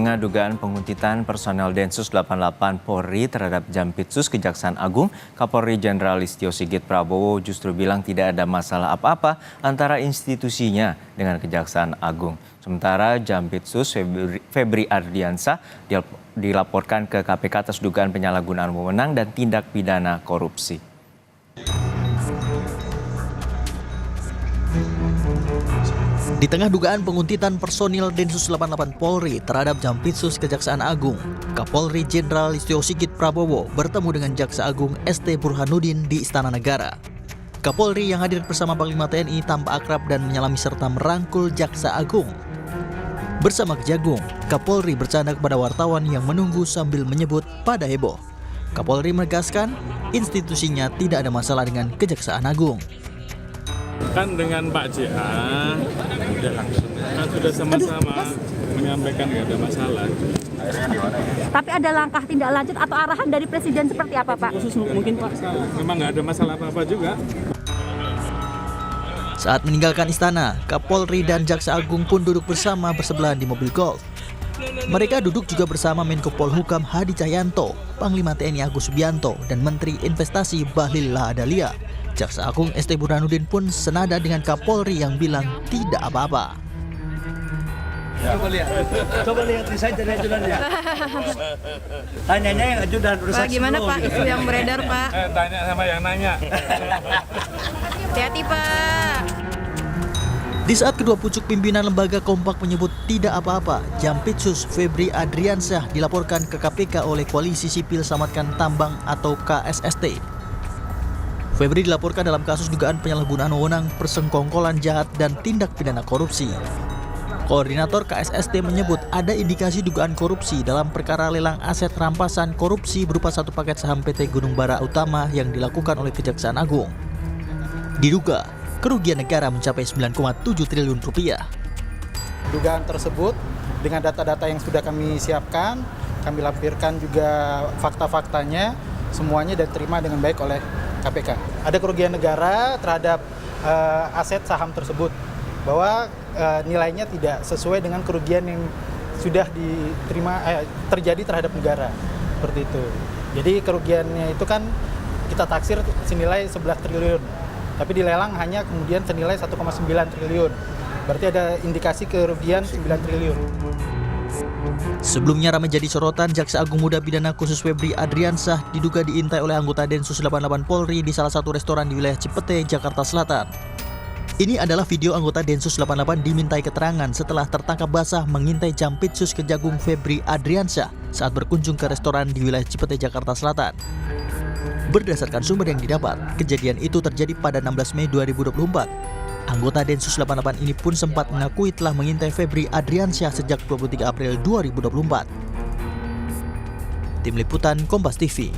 tengah dugaan penguntitan personel Densus 88 Polri terhadap Jampitsus Kejaksaan Agung, Kapolri Jenderal Listio Sigit Prabowo justru bilang tidak ada masalah apa-apa antara institusinya dengan Kejaksaan Agung. Sementara Jampitsus Febri Ardiansah dilaporkan ke KPK atas dugaan penyalahgunaan wewenang dan tindak pidana korupsi. Di tengah dugaan penguntitan personil Densus 88 Polri terhadap Jampitsus Kejaksaan Agung, Kapolri Jenderal Listio Sigit Prabowo bertemu dengan Jaksa Agung ST Burhanuddin di Istana Negara. Kapolri yang hadir bersama Panglima TNI tampak akrab dan menyalami serta merangkul Jaksa Agung. Bersama Kejagung, Kapolri bercanda kepada wartawan yang menunggu sambil menyebut pada heboh. Kapolri menegaskan institusinya tidak ada masalah dengan Kejaksaan Agung. Kan dengan Pak JA udah langsung kan sudah sama-sama menyampaikan nggak ada masalah. Tapi ada langkah tindak lanjut atau arahan dari Presiden seperti apa, Pak? Khusus mungkin Pak, memang nggak ada masalah apa-apa juga. Saat meninggalkan istana, Kapolri dan Jaksa Agung pun duduk bersama bersebelahan di mobil golf. Mereka duduk juga bersama Menko Polhukam Hadi Cahyanto, Panglima TNI Agus Subianto, dan Menteri Investasi Bahlil Lahadalia. Jaksa Agung ST Burhanuddin pun senada dengan Kapolri yang bilang tidak apa-apa. Coba lihat desain dari ajudannya. Tanyanya yang ajudan Pak, gimana Pak isu yang beredar Pak? Tanya sama yang nanya. Hati-hati Pak. Di saat kedua pucuk pimpinan lembaga kompak menyebut tidak apa-apa, Jampitsus Febri Ardiansah dilaporkan ke KPK oleh Koalisi Sipil Selamatkan Tambang atau KSST. Febri dilaporkan dalam kasus dugaan penyalahgunaan wewenang, persengkongkolan jahat, dan tindak pidana korupsi. Koordinator KSST menyebut ada indikasi dugaan korupsi dalam perkara lelang aset rampasan korupsi berupa satu paket saham PT Gunung Bara Utama yang dilakukan oleh Kejaksaan Agung. Diduga, kerugian negara mencapai 9,7 triliun rupiah. Dugaan tersebut dengan data-data yang sudah kami siapkan, kami lampirkan juga fakta-faktanya, semuanya diterima dengan baik oleh KPK. Ada kerugian negara terhadap aset saham tersebut, bahwa nilainya tidak sesuai dengan kerugian yang sudah diterima terjadi terhadap negara, seperti itu. Jadi kerugiannya itu kan kita taksir senilai 11 triliun, tapi dilelang hanya kemudian senilai 1,9 triliun. Berarti ada indikasi kerugian 9 triliun. Sebelumnya ramai jadi sorotan Jaksa Agung Muda Pidana Khusus Febri Ardiansah diduga diintai oleh anggota Densus 88 Polri di salah satu restoran di wilayah Cipete, Jakarta Selatan. Ini adalah video anggota Densus 88 dimintai keterangan setelah tertangkap basah mengintai Jampitsus Kejagung Febri Ardiansah saat berkunjung ke restoran di wilayah Cipete, Jakarta Selatan. Berdasarkan sumber yang didapat, kejadian itu terjadi pada 16 Mei 2024. Anggota Densus 88 ini pun sempat mengakui telah mengintai Febri Ardiansah sejak 23 April 2024. Tim Liputan Kompas TV.